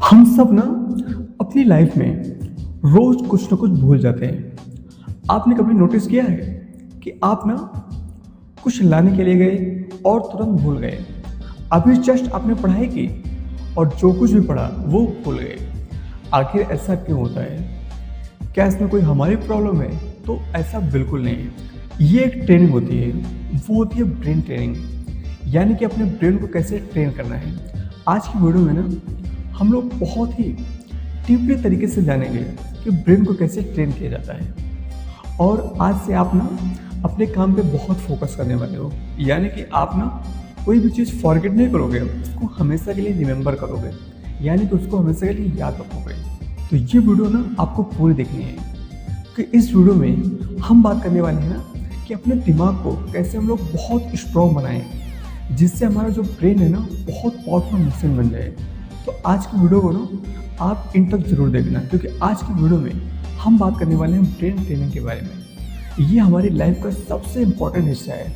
हम सब ना अपनी लाइफ में रोज कुछ ना कुछ भूल जाते हैं। आपने कभी नोटिस किया है कि आप ना कुछ लाने के लिए गए और तुरंत भूल गए। अभी जस्ट आपने पढ़ाई की और जो कुछ भी पढ़ा वो भूल गए। आखिर ऐसा क्यों होता है? क्या इसमें कोई हमारी प्रॉब्लम है? तो ऐसा बिल्कुल नहीं है। ये एक ट्रेनिंग होती है, वो होती है ब्रेन ट्रेनिंग, यानी कि अपने ब्रेन को कैसे ट्रेन करना है। आज की वीडियो में ना हम लोग बहुत ही डीपली तरीके से जानेंगे कि ब्रेन को कैसे ट्रेन किया जाता है। और आज से आप ना अपने काम पे बहुत फोकस करने वाले हो, यानी कि आप ना कोई भी चीज़ फॉरगेट नहीं करोगे, उसको हमेशा के लिए रिमेंबर करोगे, यानी कि उसको हमेशा के लिए याद रखोगे। तो ये वीडियो ना आपको पूरी देखनी है कि इस वीडियो में हम बात करने वाले हैं ना कि अपने दिमाग को कैसे हम लोग बहुत स्ट्रॉन्ग बनाएं, जिससे हमारा जो ब्रेन है ना बहुत पावरफुल मशीन बन जाए। तो आज की वीडियो को ना आप इन तक जरूर देखना, क्योंकि आज की वीडियो में हम बात करने वाले हैं ब्रेन ट्रेनिंग के बारे में। ये हमारी लाइफ का सबसे इम्पोर्टेंट हिस्सा है।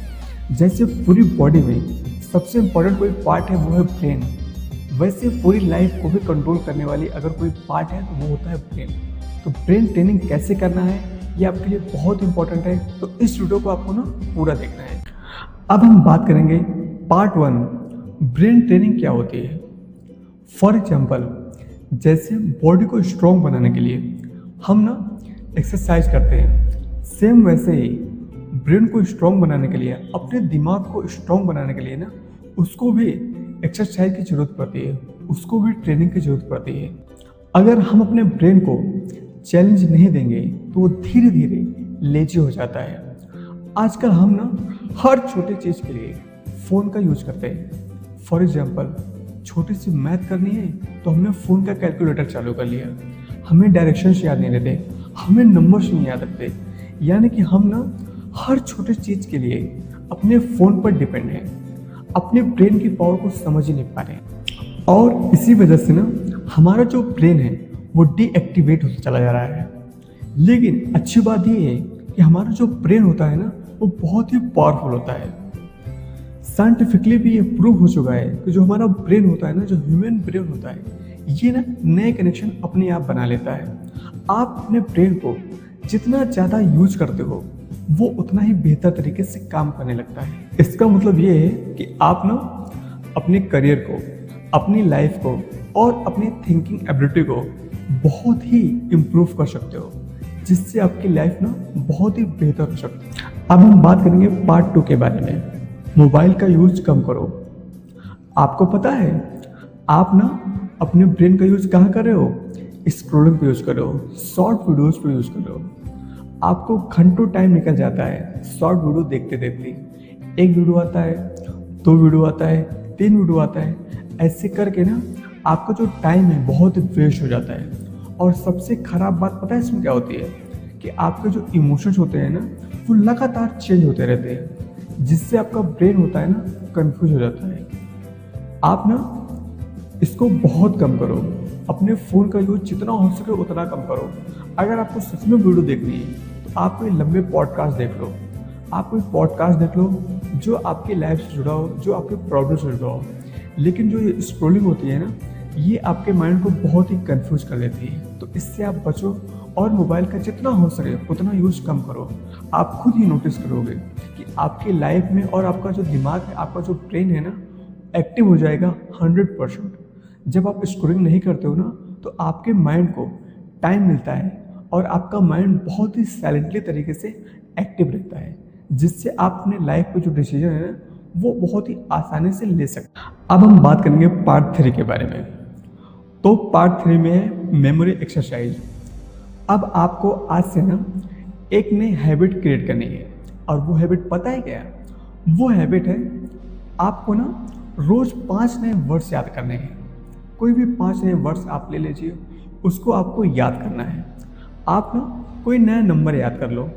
जैसे पूरी बॉडी में सबसे इम्पोर्टेंट कोई पार्ट है वो है ब्रेन, वैसे पूरी लाइफ को भी कंट्रोल करने वाली अगर कोई पार्ट है तो वो होता है ब्रेन। तो ब्रेन ट्रेनिंग कैसे करना है ये आपके लिए बहुत इंपॉर्टेंट है, तो इस वीडियो को आपको ना पूरा देखना है। अब हम बात करेंगे पार्ट 1, ब्रेन ट्रेनिंग क्या होती है। फॉर एग्जाम्पल, जैसे बॉडी को स्ट्रॉन्ग बनाने के लिए हम ना एक्सरसाइज करते हैं, सेम वैसे ही ब्रेन को स्ट्रॉन्ग बनाने के लिए, अपने दिमाग को स्ट्रॉन्ग बनाने के लिए ना उसको भी एक्सरसाइज की जरूरत पड़ती है, उसको भी ट्रेनिंग की जरूरत पड़ती है। अगर हम अपने ब्रेन को चैलेंज नहीं देंगे तो वो धीरे धीरे लेजी हो जाता है। आजकल हम ना हर छोटी चीज़ के लिए फ़ोन का यूज करते हैं। फॉर एग्जाम्पल, छोटी सी मैथ करनी है तो हमने फ़ोन का कैलकुलेटर चालू कर लिया, हमें डायरेक्शंस याद नहीं रहते, हमें नंबर्स नहीं याद रखते, यानी कि हम ना हर छोटी चीज़ के लिए अपने फ़ोन पर डिपेंड हैं, अपने ब्रेन की पावर को समझ ही नहीं पा रहे। और इसी वजह से ना हमारा जो ब्रेन है वो डीएक्टिवेट होता चला जा रहा है। लेकिन अच्छी बात ये है कि हमारा जो ब्रेन होता है ना वो बहुत ही पावरफुल होता है। साइंटिफिकली भी ये प्रूव हो चुका है कि जो हमारा ब्रेन होता है ना, जो ह्यूमन ब्रेन होता है, ये ना नए कनेक्शन अपने आप बना लेता है। आप अपने ब्रेन को जितना ज़्यादा यूज करते हो वो उतना ही बेहतर तरीके से काम करने लगता है। इसका मतलब ये है कि आप ना अपने करियर को, अपनी लाइफ को और अपनी थिंकिंग एबिलिटी को बहुत ही इम्प्रूव कर सकते हो, जिससे आपकी लाइफ ना बहुत ही बेहतर हो सकती है। अब हम बात करेंगे पार्ट 2 के बारे में, मोबाइल का यूज कम करो। आपको पता है आप ना अपने ब्रेन का यूज कहाँ कर रहे हो? स्क्रोलिंग पे यूज कर रहे हो, शॉर्ट वीडियोस पे यूज कर रहे हो। आपको घंटों टाइम निकल जाता है शॉर्ट वीडियो देखते देखते। एक वीडियो आता है, 2 वीडियो आता है, 3 वीडियो आता है, ऐसे करके ना आपका जो टाइम है बहुत वेस्ट हो जाता है। और सबसे खराब बात पता है इसमें क्या होती है कि आपके जो इमोशंस होते हैं ना वो लगातार चेंज होते रहते हैं, जिससे आपका ब्रेन होता है ना कंफ्यूज हो जाता है। आप ना इसको बहुत कम करो, अपने फ़ोन का यूज जितना हो सके उतना कम करो। अगर आपको सच में वीडियो देखनी है तो आप कोई लंबे पॉडकास्ट देख लो, आप कोई पॉडकास्ट देख लो जो आपकी लाइफ से जुड़ा हो, जो आपके प्रॉब्लम से जुड़ा हो। लेकिन जो ये स्क्रोलिंग होती है ना ये आपके माइंड को बहुत ही कंफ्यूज कर लेती है, तो इससे आप बचो और मोबाइल का जितना हो सके उतना यूज कम करो। आप खुद ही नोटिस करोगे कि आपकी लाइफ में और आपका जो दिमाग है, आपका जो ब्रेन है ना एक्टिव हो जाएगा 100%। जब आप स्क्रोलिंग नहीं करते हो ना तो आपके माइंड को टाइम मिलता है और आपका माइंड बहुत ही साइलेंटली तरीके से एक्टिव रहता है, जिससे आप अपने लाइफ के जो डिसीजन है ना वो बहुत ही आसानी से ले सकते हैं। अब हम बात करेंगे पार्ट 3 के बारे में। तो पार्ट 3 में है मेमोरी एक्सरसाइज। अब आपको आज से ना एक नई हैबिट क्रिएट करनी है, और वो हैबिट पता है क्या? वो हैबिट है आपको ना रोज़ 5 नए वर्ड्स याद करने हैं। कोई भी 5 नए वर्ड्स आप ले लीजिए, उसको आपको याद करना है। आप ना कोई नया नंबर याद कर लो,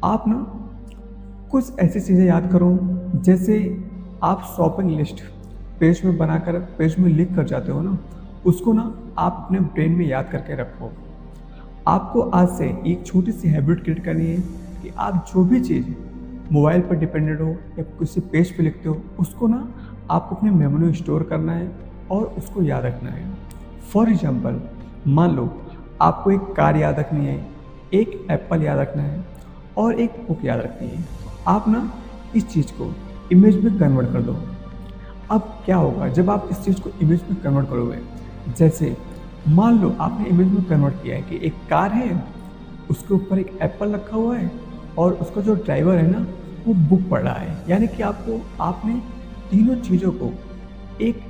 आप ना कुछ ऐसी चीज़ें याद करो जैसे आप शॉपिंग लिस्ट पेज में बनाकर, पेज में लिख कर जाते हो ना, उसको ना आप अपने ब्रेन में याद करके रखो। आपको आज से एक छोटी सी हैबिट क्रिएट करनी है कि आप जो भी चीज़ मोबाइल पर डिपेंडेंट हो या किसी पेज पे लिखते हो उसको ना आपको अपने मेमोरी में स्टोर करना है और उसको याद रखना है। फॉर एग्जाम्पल, मान लो आपको एक कार याद रखनी है, एक एप्पल याद रखना है और एक बुक याद रखनी है। आप ना इस चीज़ को इमेज में कन्वर्ट कर दो। अब क्या होगा जब आप इस चीज़ को इमेज में कन्वर्ट करोगे? जैसे मान लो आपने इमेज में कन्वर्ट किया है कि एक कार है, उसके ऊपर एक एप्पल रखा हुआ है और उसका जो ड्राइवर है ना वो बुक पढ़ रहा है। यानी कि आपने तीनों चीज़ों को एक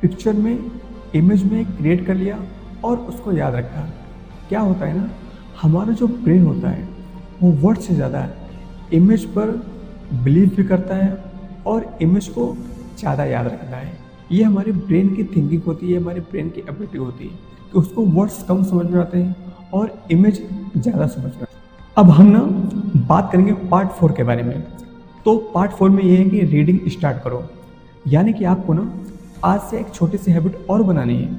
पिक्चर में, इमेज में क्रिएट कर लिया और उसको याद रखा। क्या होता है ना, हमारा जो ब्रेन होता है वो वर्ड से ज़्यादा इमेज पर बिलीव भी करता है और इमेज को ज़्यादा याद रखता है। ये हमारे ब्रेन की थिंकिंग होती है, हमारे ब्रेन की एबिलिटी होती है कि उसको वर्ड्स कम समझ में आते हैं और इमेज ज़्यादा समझ में आते हैं। अब हम ना बात करेंगे पार्ट 4 के बारे में। तो पार्ट 4 में ये है कि रीडिंग स्टार्ट करो। यानी कि आपको ना आज से एक छोटी सी हैबिट और बनानी है।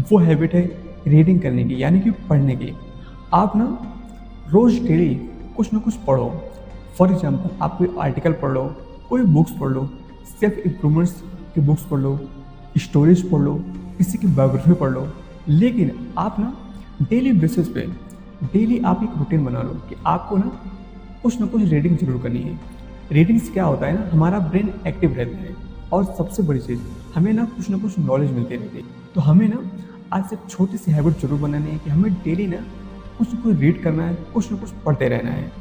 वो हैबिट है रीडिंग करने की, यानी कि पढ़ने की। आप ना रोज़ डेली कुछ ना कुछ पढ़ो। फॉर एग्जाम्पल, आप कोई आर्टिकल पढ़ लो, कोई बुक्स पढ़ लो, सेल्फ इम्प्रूवमेंट्स की बुक्स पढ़ लो, स्टोरीज पढ़ लो, किसी की बायोग्राफी पढ़ लो। लेकिन आप ना डेली बेसिस पे डेली आप एक रूटीन बना लो कि आपको ना कुछ रीडिंग जरूर करनी है। रीडिंग से क्या होता है ना, हमारा ब्रेन एक्टिव रहता है और सबसे बड़ी चीज़ हमें ना कुछ नॉलेज मिलती रहती है। तो हमें ना आज से छोटी सी हैबिट जरूर बनानी है कि हमें डेली ना कुछ ना कुछ रीड करना है, कुछ ना कुछ पढ़ते रहना है।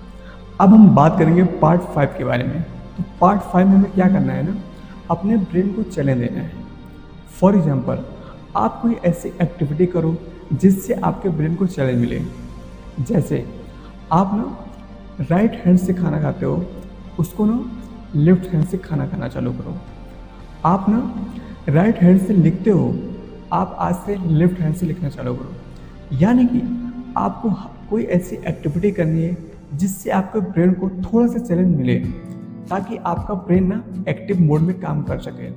अब हम बात करेंगे पार्ट 5 के बारे में। तो पार्ट 5 में हमें क्या करना है ना, अपने ब्रेन को चैलेंज देना है। फॉर एग्जाम्पल, आप कोई ऐसी एक्टिविटी करो जिससे आपके ब्रेन को चैलेंज मिले। जैसे आप ना राइट हैंड से खाना खाते हो, उसको ना लेफ्ट हैंड से खाना खाना चालू करो। आप ना राइट हैंड से लिखते हो, आप आज से लेफ्ट हैंड से लिखना चालू करो। यानी कि आपको कोई ऐसी एक्टिविटी करनी है जिससे आपके ब्रेन को थोड़ा सा चैलेंज मिले, ताकि आपका ब्रेन ना एक्टिव मोड में काम कर सके।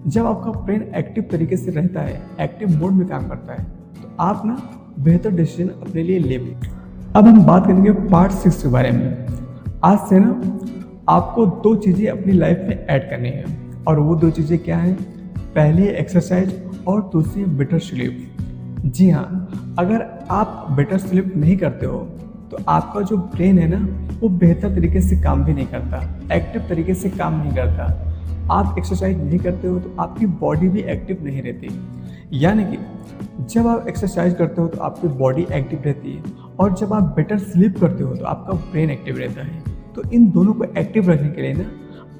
जब आपका ब्रेन एक्टिव तरीके से रहता है, एक्टिव मोड में काम करता है, तो आप ना बेहतर डिसीजन अपने लिए ले पाएंगे। अब हम बात करेंगे पार्ट 6 के बारे में। आज से ना आपको 2 चीज़ें अपनी लाइफ में ऐड करनी है, और वो 2 चीज़ें क्या हैं? पहली है एक्सरसाइज और दूसरी बेटर स्लीप। जी हाँ, अगर आप बेटर स्लीप नहीं करते हो तो आपका जो ब्रेन है ना वो बेहतर तरीके से काम भी नहीं करता, एक्टिव तरीके से काम नहीं करता। आप एक्सरसाइज नहीं करते हो तो आपकी बॉडी भी एक्टिव नहीं रहती। यानी कि जब आप एक्सरसाइज करते हो तो आपकी बॉडी एक्टिव रहती है, और जब आप बेटर स्लीप करते हो तो आपका ब्रेन एक्टिव रहता है। तो इन दोनों को एक्टिव रखने के लिए ना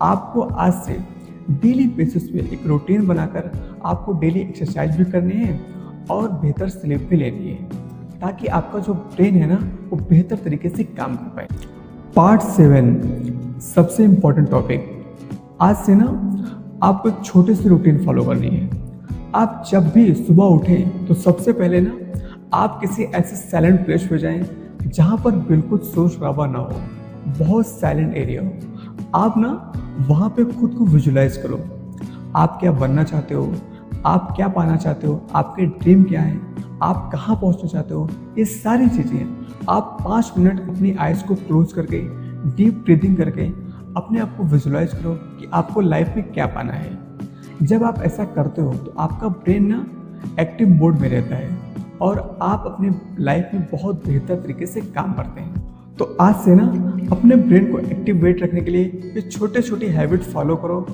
आपको आज से डेली बेसिस पे एक रूटीन बनाकर आपको डेली एक्सरसाइज भी करनी है और बेहतर स्लीप भी लेनी है, ताकि आपका जो ब्रेन है ना वो बेहतर तरीके से काम कर पाए। पार्ट 7 सबसे इम्पोर्टेंट टॉपिक। आज से ना आपको एक छोटे से रूटीन फॉलो करनी है। आप जब भी सुबह उठें तो सबसे पहले ना आप किसी ऐसे साइलेंट प्लेस पे जाएं जहाँ पर बिल्कुल शोर शराबा ना हो, बहुत साइलेंट एरिया हो। आप ना वहाँ पे खुद को विजुलाइज करो। आप क्या बनना चाहते हो, आप क्या पाना चाहते हो, आपके ड्रीम क्या है, आप कहाँ पहुँचना चाहते हो, ये सारी चीज़ें आप 5 मिनट अपनी आइज़ को क्लोज करके डीप ब्रीदिंग करके अपने आप को विजुलाइज करो कि आपको लाइफ में क्या पाना है। जब आप ऐसा करते हो तो आपका ब्रेन ना एक्टिव मोड में रहता है और आप अपने लाइफ में बहुत बेहतर तरीके से काम करते हैं। तो आज से ना अपने ब्रेन को एक्टिवेट रखने के लिए ये छोटे छोटे हैबिट फॉलो करो।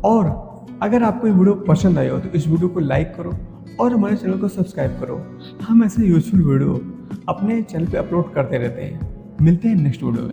और अगर आपको ये वीडियो पसंद आया हो तो इस वीडियो को लाइक करो और हमारे चैनल को सब्सक्राइब करो। हम ऐसे यूजफुल वीडियो अपने चैनल पे अपलोड करते रहते हैं। मिलते हैं नेक्स्ट वीडियो में।